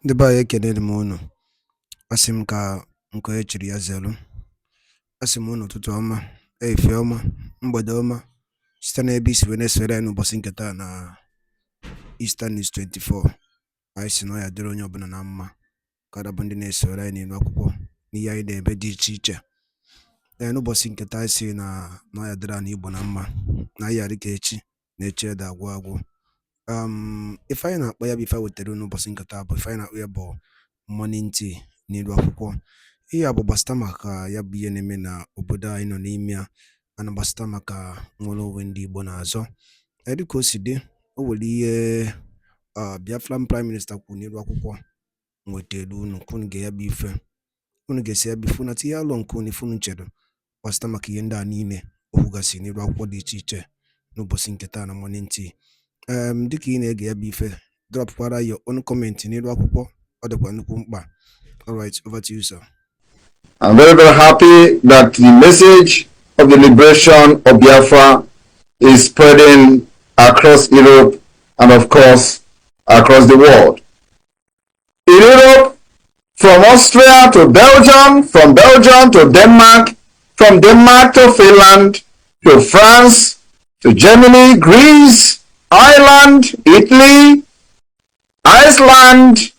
Ndị be anyị ekenere m unu. Asị m ka nke e chiri ya zelu. Asị m unu ụtụtụ ọma, ehihie ọma, mgbede ọma, site n'ebe isi wee na-esore anyị n'ụbọchị nke taa na Eastern News 24. Anyị si na ọ ya dịrị onye ọbụla na mma ka bụ ndị na-esore anyị n'ilu akwụkwọ n'ihe anyị na-ebe dị iche iche. N'ụbọchị nke taa anyị si na ọ ya dịrị anyị Igbo na mma, na anyị yarị ka echi na echi ede agwụ agwụ. Ife anyị na-akpọ ya bụ ife wetara n'ụbọchị nke taa bụ ife anyị na-akpọ ya bụ morning tea n'ilu akwụkwọ. Ihe a bụ gbasịta maka ya bụ ihe na-eme na obodo anyị nọ n'ime ya, ana gbasịta maka nwere onwe ndị Igbo na-azọ. Dịka o si dị, o nwere ihe Biafran Prime Minister kwuru n'ilu akwụkwọ nwetara unu ka unu ga ya bụ ife, unu ga-esi ya bụ ife na tinye alụ nke unu ife unu chere gbasịta maka ihe ndị a niile o kwugasị n'ilu akwụkwọ dị iche iche n'ụbọchị nke taa na morning tea. Dịka ị na-ege ya bụ ife, dropkwara your own comment n'ilu akwụkwọ, ọ dịkwa nnukwu mkpa. All right, over to you, sir. I'm very, very happy that the message of the liberation of Biafra is spreading across Europe and, of course, across the world. In Europe, from Austria to Belgium, from Belgium to Denmark, from Denmark to Finland, to France, to Germany, Greece, Ireland, Italy, Iceland,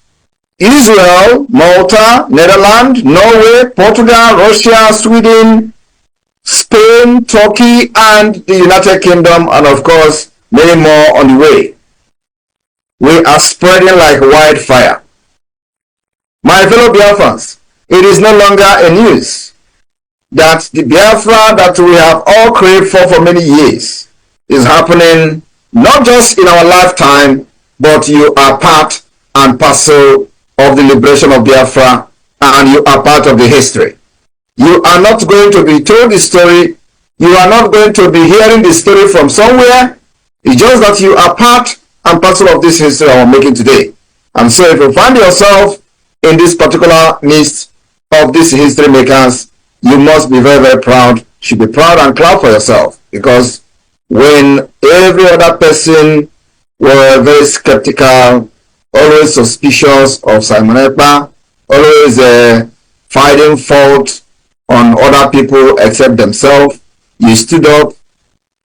Israel, Malta, Netherlands, Norway, Portugal, Russia, Sweden, Spain, Turkey, and the United Kingdom, and of course, many more on the way. We are spreading like wildfire. My fellow Biafrans, it is no longer a news that the Biafra that we have all craved for many years is happening not just in our lifetime, but you are part and parcel of the liberation of Biafra, and you are part of the history. You are not going to be told the story. You are not going to be hearing the story from somewhere. It's just that you are part and parcel of this history I'm making today. And so if you find yourself in this particular midst of these history makers, you must be very, very proud. You should be proud and clap for yourself, because when every other person were very skeptical, always suspicious of Simon Ekpa, always finding fault on other people except themselves, you stood up,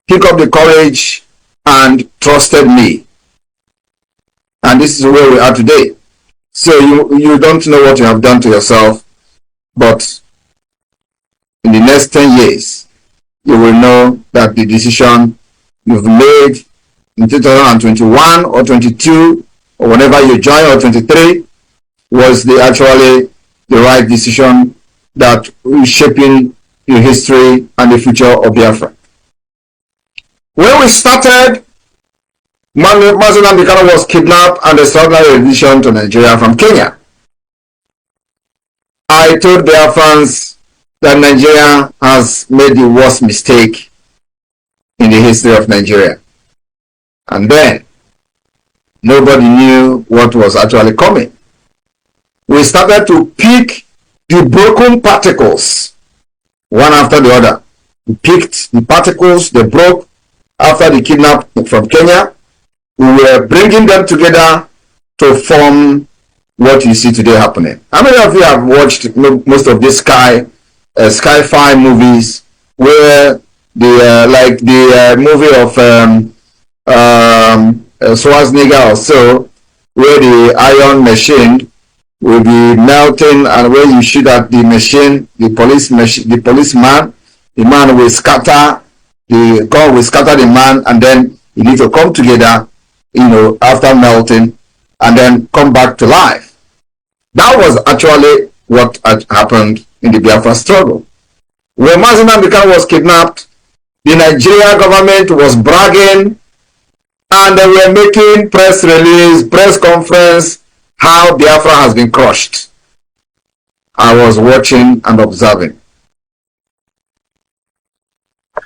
picked up the courage, and trusted me. And this is where we are today. So you don't know what you have done to yourself, but in the next 10 years, you will know that the decision you've made in 2021 or 22, or whenever you join, or 23, was actually the right decision that is shaping your history and the future of Biafra. When we started, Mazi Nnamdi Kanu was kidnapped and extraordinary rendition to Nigeria from Kenya. I told Biafrans that Nigeria has made the worst mistake in the history of Nigeria. And then, nobody knew what was actually coming. We started to pick the broken particles, one after the other. We picked the particles they broke after the kidnap from Kenya. We were bringing them together to form what you see today happening. How many of you have watched most of these sci-fi movies, where like the movie of Schwarzenegger or so, where the iron machine will be melting, and when you shoot at the machine, the policeman, the man will scatter, the gun will scatter the man, and then you need to come together, after melting, and then come back to life. That was actually what had happened in the Biafra struggle. When Mazi Nnamdi Kanu was kidnapped, the Nigeria government was bragging, and they were making press release, press conference, how Biafra has been crushed. I was watching and observing.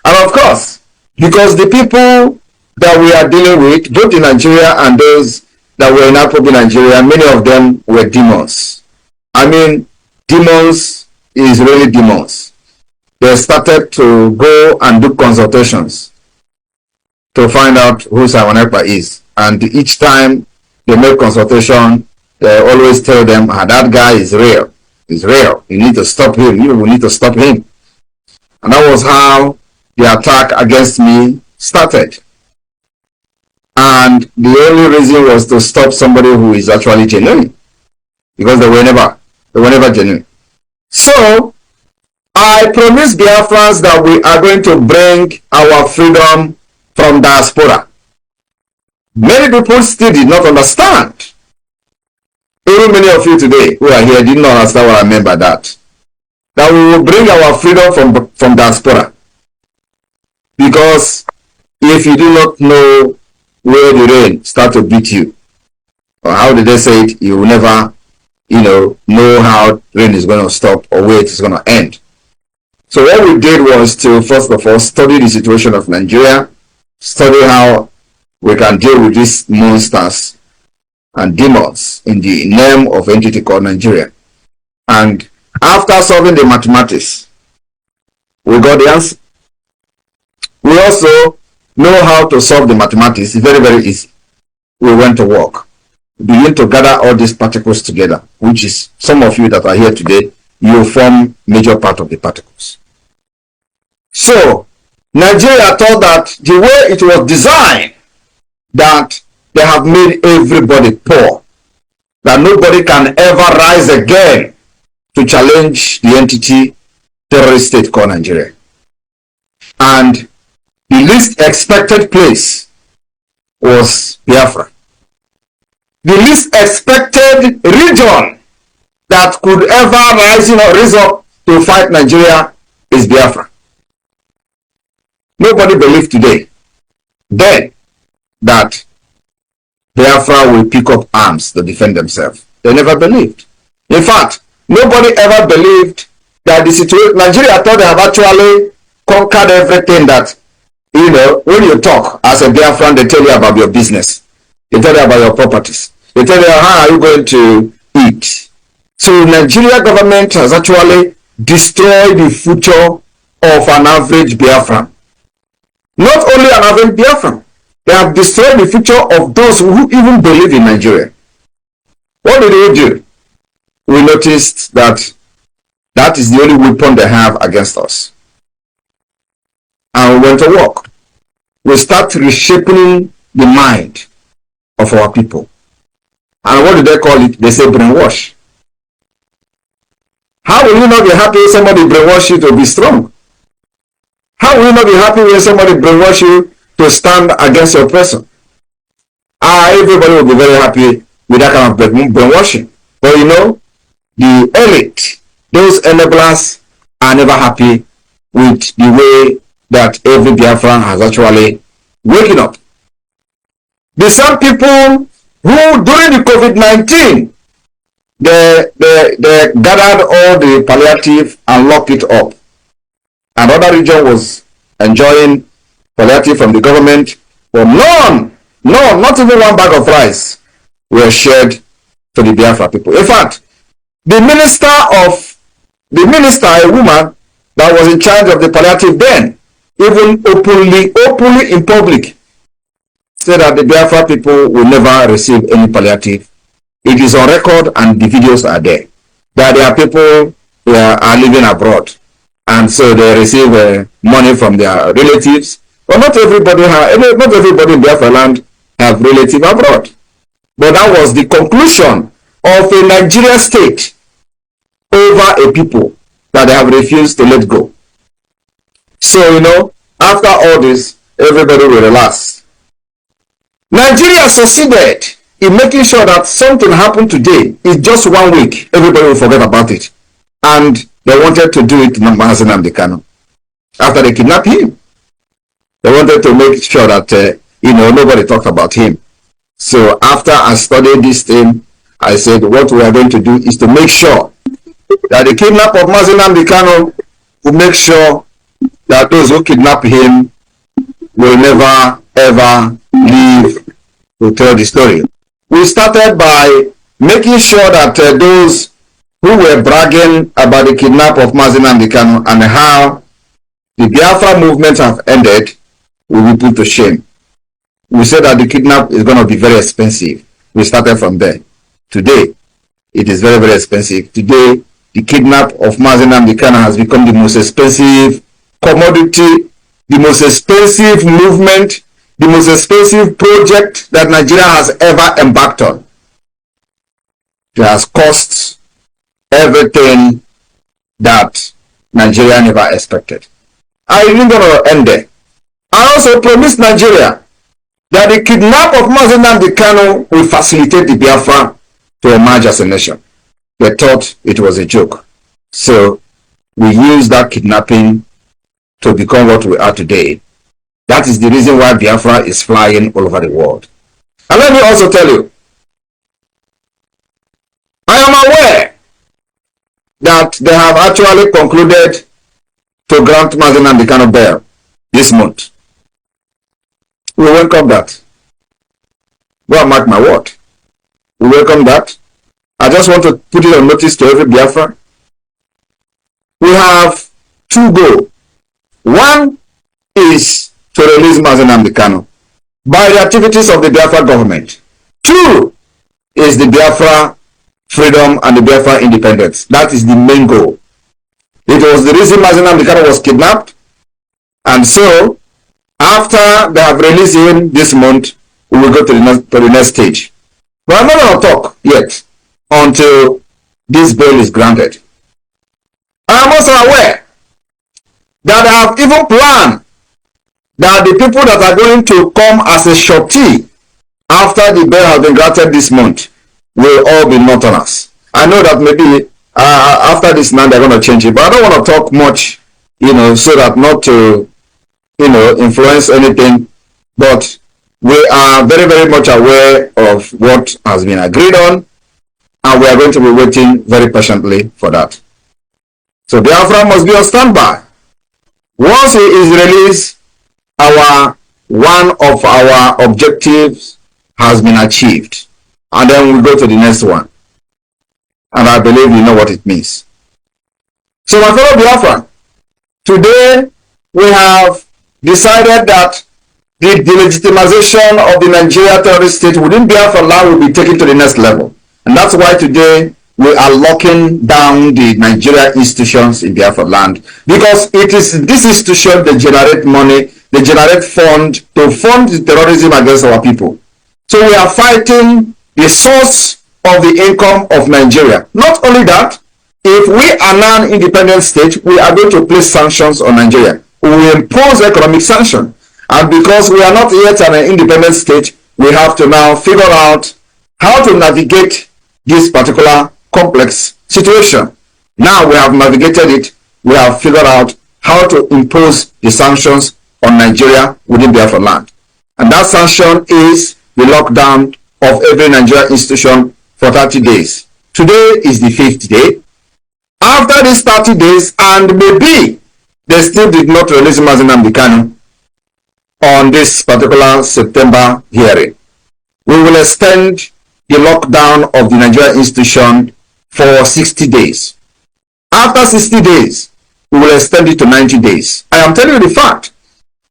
And of course, because the people that we are dealing with, both in Nigeria and those that were in Afrobi Nigeria, many of them were demons. I mean, demons is really demons. They started to go and do consultations to find out who Simon Ekpa is. And each time they make consultation, they always tell them, that guy is real. He's real. You need to stop him. You will need to stop him. And that was how the attack against me started. And the only reason was to stop somebody who is actually genuine, because they were never genuine. So I promised Biafrans that we are going to bring our freedom from diaspora. Many people still did not understand. Even many of you today who are here did not understand what I meant by that. That we will bring our freedom from diaspora. Because if you do not know where the rain start to beat you, or how did they say it, you will never, know how rain is going to stop or where it is going to end. So what we did was to, first of all, study the situation of Nigeria, study how we can deal with these monsters and demons in the name of entity called Nigeria. And after solving the mathematics, we got the answer. We also know how to solve the mathematics. It's very, very easy. We went to work. Begin to gather all these particles together, which is some of you that are here today, you form major part of the particles. So Nigeria thought that the way it was designed, that they have made everybody poor, that nobody can ever rise again to challenge the entity terrorist state called Nigeria. And the least expected place was Biafra. The least expected region that could ever rise up to fight Nigeria is Biafra. Nobody believed today, then, that Biafra will pick up arms to defend themselves. They never believed. In fact, nobody ever believed that the situation, Nigeria thought they have actually conquered everything that, when you talk as a Biafran, they tell you about your business. They tell you about your properties. They tell you how are you going to eat. So Nigeria government has actually destroyed the future of an average Biafran. Not only an average Biafran, they have destroyed the future of those who even believe in Nigeria. What did they do? We noticed that that is the only weapon they have against us. And we went to work. We start reshaping the mind of our people. And what do they call it? They say brainwash. How will you not be happy if somebody brainwash you to be strong? How will you not be happy when somebody brainwash you to stand against your person? Everybody will be very happy with that kind of brainwashing. But the elite, those enablers, are never happy with the way that every Biafran has actually waken up. The some people who during the COVID-19, they gathered all the palliative and locked it up. Another region was enjoying palliative from the government, but none, not even one bag of rice were shared to the Biafra people. In fact, the minister, a woman that was in charge of the palliative then, even openly in public, said that the Biafra people will never receive any palliative. It is on record and the videos are there. That there are people who are living abroad, and so they receive money from their relatives. But not everybody in Biafra land have relatives abroad. But that was the conclusion of a Nigerian state over a people that they have refused to let go. So, after all this, everybody will relax. Nigeria succeeded in making sure that something happened today is just 1 week. Everybody will forget about it. And they wanted to do it to Kanu. After they kidnapped him, they wanted to make sure that, nobody talked about him. So after I studied this thing, I said, what we are going to do is to make sure that the kidnap of Kanu will make sure that those who kidnap him will never ever leave to tell the story. We started by making sure that those who were bragging about the kidnap of Kanu and how the Biafra movement have ended will be put to shame. We said that the kidnap is going to be very expensive. We started from there. Today, it is very, very expensive. Today, the kidnap of Mazi Nnamdi Kanu has become the most expensive commodity, the most expensive movement, the most expensive project that Nigeria has ever embarked on. It has cost everything that Nigeria never expected. I didn't going to end there. I also promised Nigeria that the kidnap of Mazi Nnamdi Kanu will facilitate the Biafra to emerge as a nation. They thought it was a joke. So we used that kidnapping to become what we are today. That is the reason why Biafra is flying all over the world. And let me also tell you, I am aware that they have actually concluded to grant Mazi Nnamdi Kanu bail this month. We welcome that. Go and mark my word. We welcome that. I just want to put it on notice to every Biafra. We have two goals. One is to release Mazi Nnamdi Kanu by the activities of the Biafra government. Two is the Biafra freedom and the Biafra independence. That is the main goal. It was the reason Mazi Nnamdi Kanu was kidnapped, and so after they have released him this month, we will go to the next stage. But I'm not going to talk yet until this bail is granted. I am also aware that I have even planned that the people that are going to come as a shortee after the bail has been granted this month will all be Northerners. I know that maybe after this now they're going to change it, but I don't want to talk much, so that not to, influence anything. But we are very, very much aware of what has been agreed on, and we are going to be waiting very patiently for that. So Biafra must be on standby. Once he is released, one of our objectives has been achieved, and then we go to the next one. And I believe you know what it means. So my fellow Biafra, today we have decided that the delegitimization of the Nigeria terrorist state within Biafra land will be taken to the next level. And that's why today we are locking down the Nigeria institutions in Biafra land, because it is this institution that generate money, they generate fund to fund the terrorism against our people. So we are fighting the source of the income of Nigeria. Not only that, if we are now an independent state, we are going to place sanctions on Nigeria. We will impose economic sanction. And because we are not yet an independent state, we have to now figure out how to navigate this particular complex situation. Now we have navigated it, we have figured out how to impose the sanctions on Nigeria within Biafra land. And that sanction is the lockdown of every Nigeria institution for 30 days. Today is the 5th day. After these 30 days, and maybe they still did not release Mazi Nnamdi Kanu on this particular September hearing, we will extend the lockdown of the Nigeria institution for 60 days. After 60 days, we will extend it to 90 days. I am telling you the fact.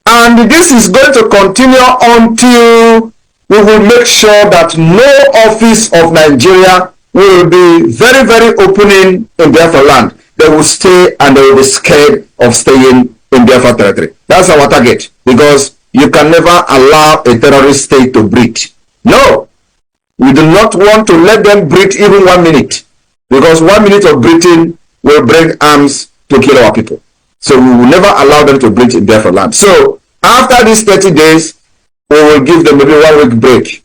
And this is going to continue until we will make sure that no office of Nigeria will be very, very opening in Biafra land. They will stay and they will be scared of staying in Biafra territory. That's our target, because you can never allow a terrorist state to breathe. No, we do not want to let them breathe even 1 minute, because 1 minute of breathing will bring arms to kill our people. So we will never allow them to breathe in Biafra land. So after these 30 days, we will give them maybe 1 week break,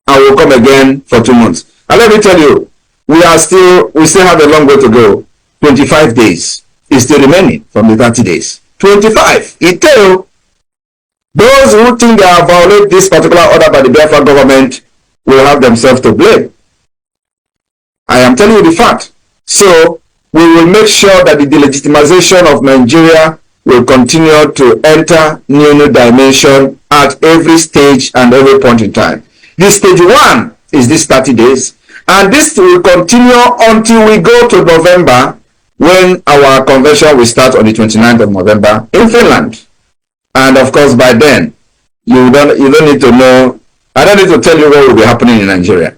and we'll come again for 2 months. And let me tell you, we still have a long way to go. 25 days is still remaining from the 30 days. 25. It tell those who think they have violated this particular order by the Biafra government will have themselves to blame. I am telling you the fact. So we will make sure that the delegitimization of Nigeria will continue to enter new dimension at every stage and every point in time. This stage 1 is this 30 days, and this will continue until we go to November, when our convention will start on the 29th of November in Finland. And of course, by then, you don't need to know, I don't need to tell you what will be happening in Nigeria.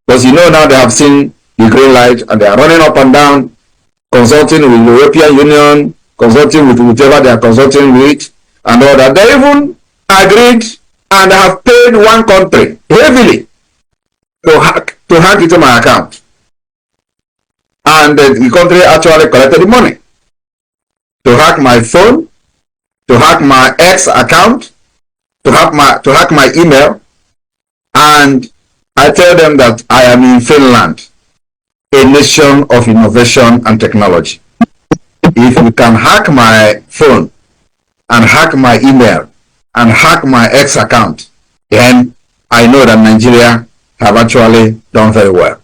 Because you know now they have seen the green light and they are running up and down, consulting with the European Union, consulting with whichever they are consulting with, and all that. They even agreed and have paid one country heavily to hack into my account. And the country actually collected the money to hack my phone, to hack my X account, to hack my email. And I tell them that I am in Finland, a nation of innovation and technology. If you can hack my phone and hack my email and hack my X account, then I know that Nigeria have actually done very well.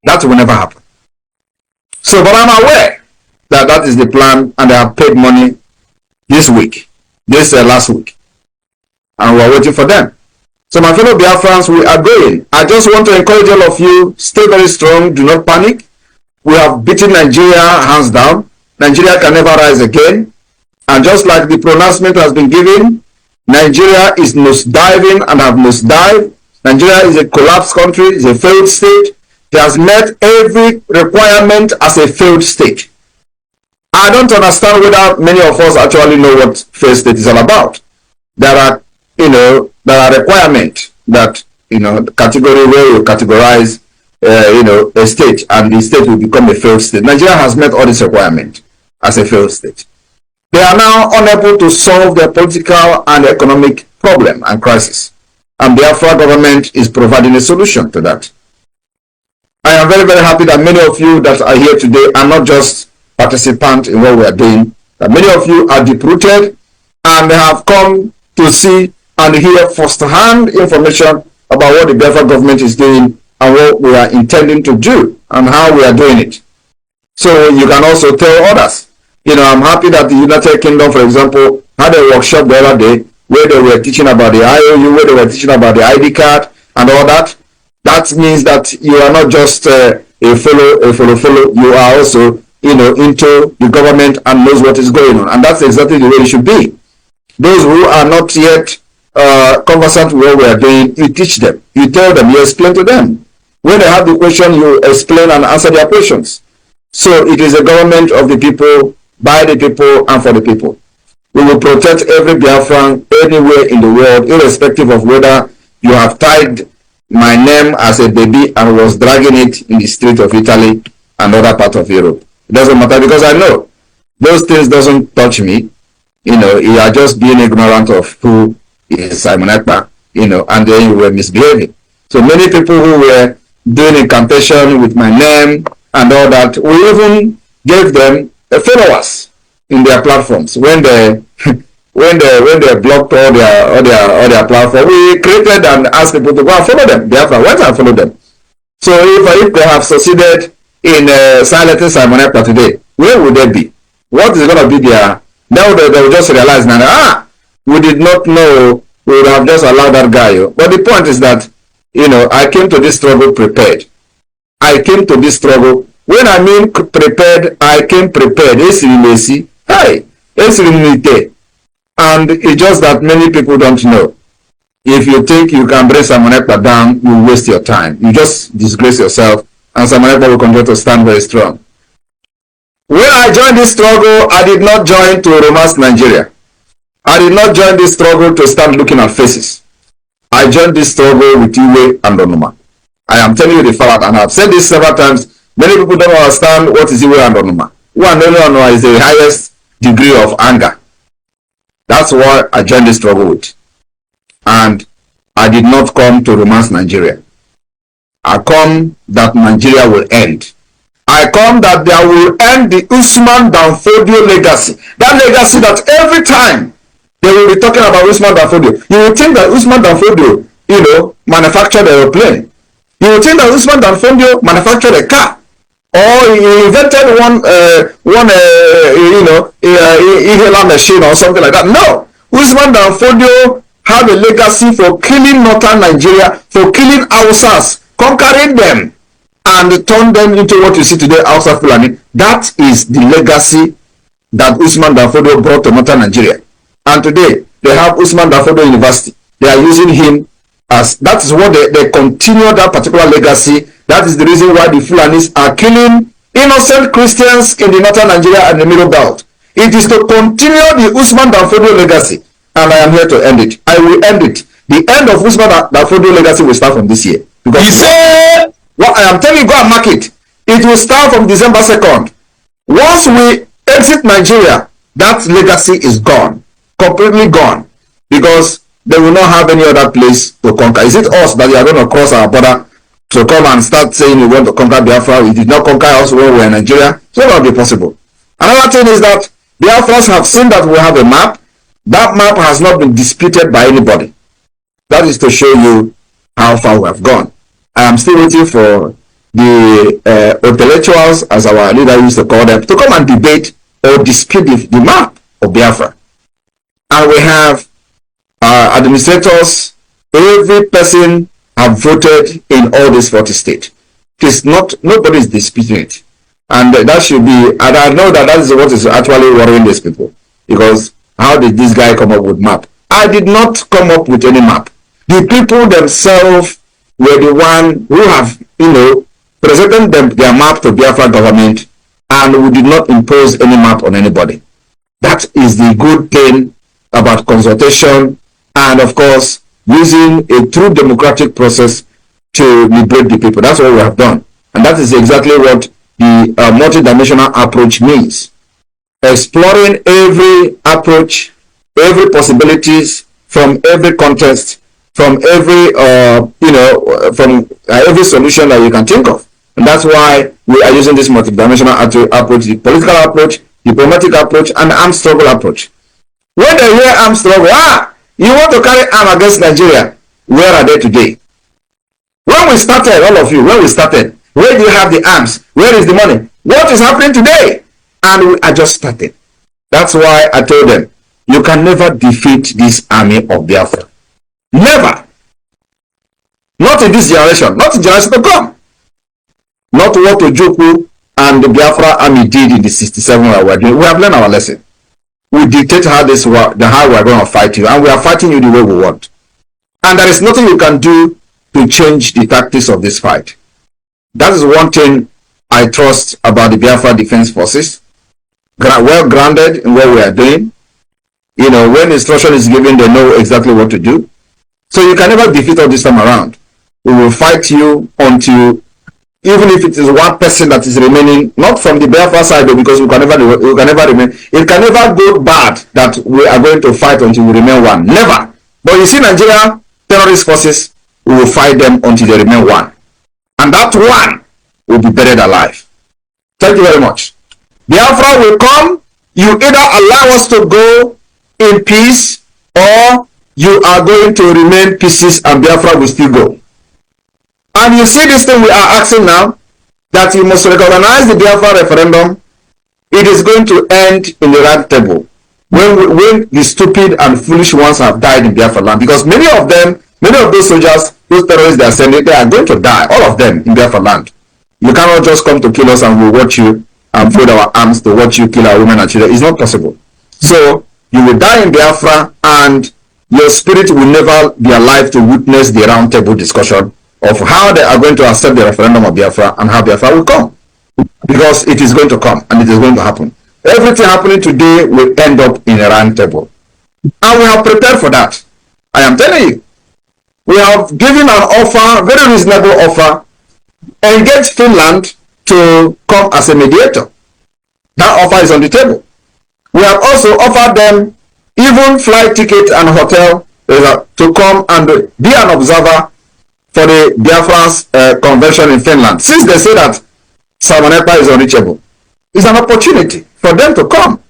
That will never happen. So, but I'm aware that that is the plan, and they have paid money this week, last week, and we're waiting for them. So my fellow Biafrans, we are going. I just want to encourage all of you, stay very strong, do not panic. We have beaten Nigeria hands down. Nigeria can never rise again. And just like the pronouncement has been given, Nigeria is nosediving and have nosedived. Nigeria is a collapsed country, is a failed state. It has met every requirement as a failed state. I don't understand whether many of us actually know what failed state is all about. There are requirements that, the category where you categorize, a state, and the state will become a failed state. Nigeria has met all these requirements as a failed state. They are now unable to solve their political and economic problem and crisis. And the Biafra government is providing a solution to that. I am very, very happy that many of you that are here today are not just participants in what we are doing, that many of you are deep-rooted and have come to see and hear first-hand information about what the Biafra government is doing and what we are intending to do and how we are doing it. So you can also tell others. I'm happy that the United Kingdom, for example, had a workshop the other day where they were teaching about the IOU, where they were teaching about the ID card and all that. That means that you are not just a follow. You are also, into the government and knows what is going on. And that's exactly the way it should be. Those who are not yet conversant with what we are doing, you teach them, you tell them, you explain to them. When they have the question, you explain and answer their questions. So it is a government of the people, by the people, and for the people. We will protect every Biafran anywhere in the world, irrespective of whether you have tied my name as a baby and was dragging it in the street of Italy and other parts of Europe. It doesn't matter, because I know those things doesn't touch me. You are just being ignorant of who is Simon EKPA, and then you were misbehaving. So many people who were doing incantation with my name and all that, we even gave them followers in their platforms when they when they blocked all their platform. We created and asked people to go and follow them. Therefore, went and follow them. So if they have succeeded in silencing Simon EKPA today, where would they be? What is going to be their? Now they will just realize now, we did not know, we would have just allowed that guy. But the point is that, I came to this struggle prepared. I came to this struggle. When I mean prepared, I came prepared. And it's just that many people don't know. If you think you can bring Simon EKPA down, you waste your time. You just disgrace yourself, and Simon EKPA will continue to stand very strong. When I joined this struggle, I did not join to romance Nigeria. I did not join this struggle to start looking at faces. I joined this struggle with Iwe and Onuma. I am telling you the fact, and I've said this several times. Many people don't understand what is Iwe and Onuma. Iwe and Onuma is the highest degree of anger. That's why I joined this struggle with. And I did not come to romance Nigeria. I come that Nigeria will end. I come that there will end the Usman Danfodio legacy. That legacy that every time they will be talking about Usman Danfodio, you will think that Usman Danfodio, manufactured an aeroplane. You will think that Usman Danfodio manufactured a car, or he invented one inhaler machine or something like that. No, Usman Danfodio have a legacy for killing northern Nigeria, for killing Hausas, conquering them, and turn them into what you see today, Hausa Fulani. That is the legacy that Usman Danfodio brought to northern Nigeria. And today, they have Usman Danfodio University. They are using him as, that is what they continue that particular legacy That is the reason why the Fulanis are killing innocent Christians in the northern Nigeria and the middle belt. It is to continue the Usman Danfodio legacy, and I am here to end it. I will end it. The end of Usman Danfodio legacy will start from this year. Because he said, what I am telling you, go and mark it. It will start from December 2nd. Once we exit Nigeria, that legacy is gone, completely gone, because they will not have any other place to conquer. Is it us that they are going to cross our border to come and start saying we want to conquer Biafra? We did not conquer us when we were in Nigeria. So it will not be possible. Another thing is that Biafrans have seen that we have a map. That map has not been disputed by anybody. That is to show you how far we have gone. I am still waiting for the intellectuals, as our leader used to call them, to come and debate or dispute the map of Biafra. And we have administrators, every person have voted in all these 40 states. It is not, nobody is disputing it. And that should be, and I know that is what is actually worrying these people. Because how did this guy come up with map? I did not come up with any map. The people themselves were the one who have, presented their map to Biafra government, and we did not impose any map on anybody. That is the good thing about consultation, and of course, using a true democratic process to liberate the people. That's what we have done. And that is exactly what the multidimensional approach means. Exploring every approach, every possibilities from every context, from every every solution that you can think of. And that's why we are using this multidimensional approach, the political approach, diplomatic approach, and armed struggle approach. When they hear armed struggle, you want to carry arm against Nigeria, where are they today? When we started, all of you, when we started, where do you have the arms? Where is the money? What is happening today? And we are just starting. That's why I told them, you can never defeat this army of Biafra. Never. Not in this generation. Not in generation to come. Not what Ojukwu and the Biafra army did in the 67 we were doing. We have learned our lesson. We dictate how we are going to fight you, and we are fighting you the way we want. And there is nothing you can do to change the tactics of this fight. That is one thing I trust about the Biafra Defense Forces. Well grounded in what we are doing. When instruction is given, they know exactly what to do. So you can never defeat us this time around. We will fight you until, even if it is one person that is remaining, not from the Biafra side, because we can never remain. It can never go bad that we are going to fight until we remain one. Never. But you see, Nigeria terrorist forces, we will fight them until they remain one. And that one will be buried alive. Thank you very much. Biafra will come. You either allow us to go in peace, or you are going to remain pieces and Biafra will still go. And you see this thing we are asking now, that you must recognize the Biafra referendum. It is going to end in the round table when the stupid and foolish ones have died in Biafra land. Because many of those soldiers, those terrorists they are sending, they are going to die, all of them in Biafra land. You cannot just come to kill us and we'll watch you and fold our arms to watch you kill our women and children. It's not possible. So you will die in Biafra, and your spirit will never be alive to witness the round table discussion of how they are going to accept the referendum of Biafra and how Biafra will come. Because it is going to come and it is going to happen. Everything happening today will end up in a round table. And we have prepared for that. I am telling you. We have given an offer, very reasonable offer, engage Finland to come as a mediator. That offer is on the table. We have also offered them even flight ticket and hotel to come and be an observer for the Biafra's convention in Finland. Since they say that Salmon EKPA is unreachable, it's an opportunity for them to come.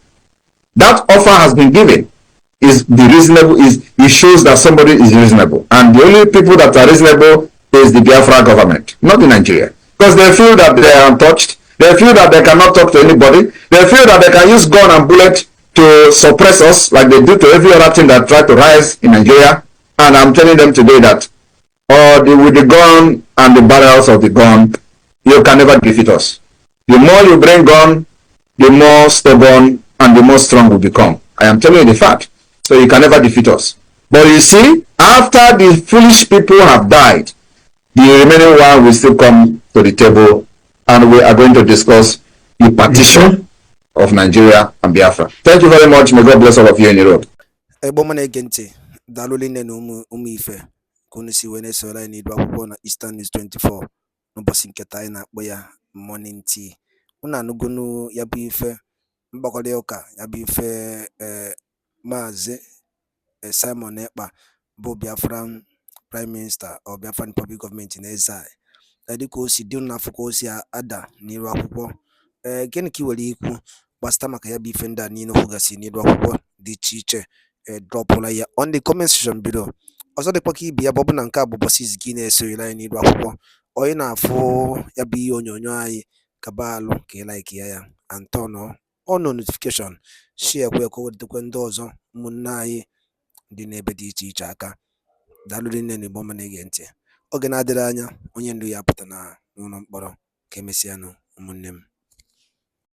That offer has been given. It shows that somebody is reasonable. And the only people that are reasonable is the Biafra government, not the Nigeria. Because they feel that they are untouched. They feel that they cannot talk to anybody. They feel that they can use gun and bullet to suppress us like they do to every other thing that try to rise in Nigeria. And I'm telling them today that with the gun and the barrels of the gun, you can never defeat us. The more you bring gun, the more stubborn and the more strong we become. I am telling you the fact. So you can never defeat us. But you see, after the foolish people have died, the remaining one will still come to the table, and we are going to discuss the partition of Nigeria and Biafra. Thank you very much. May God bless all of you in Europe. Egbo mana ege ntị, daalụ rinne na ụmụ ife ka unu si wee na-esoro anyị n'iru akwụkwọ na Eastern News 24 n'ụbọchị nketa anyị na-akpọ ya morning tea. Unu anụgonu ya bụ ife mgbakọrịta ụka ya bụ ife Maazị Simon Ekpa bụ Biafran Prime Minister or Biafran Public Government in exile dịka o si dị n'afọ ka o si ada n'iru akwụkwọ. Gịnị ka ị nwere ikwu gbasịta maka ya bụ ife ndị a niile kwugasị n'iru akwụkwọ dị iche iche dropụla ya on the comment section below. Ọzọ dịkwa ka ibe ya bụ na nke a bụ ụbọchị izizi gị na-esonyere anyị n'iru akwụkwọ, onye na-afụ ya bụ ihe onyonyo anyị kaba alụ ka ị like ya and turn on notification, share kwe ka o wetakwa ndị ọzọ ụmụnne anyị dị n'ebe dị iche iche aka. Daalụ rinne na Igbo ọma na-ege ntị. Oge na-adịrị anya onye ndu ya apụta na n'ụlọ mkpọrọ. Ka emesịanụ ụmụnne m.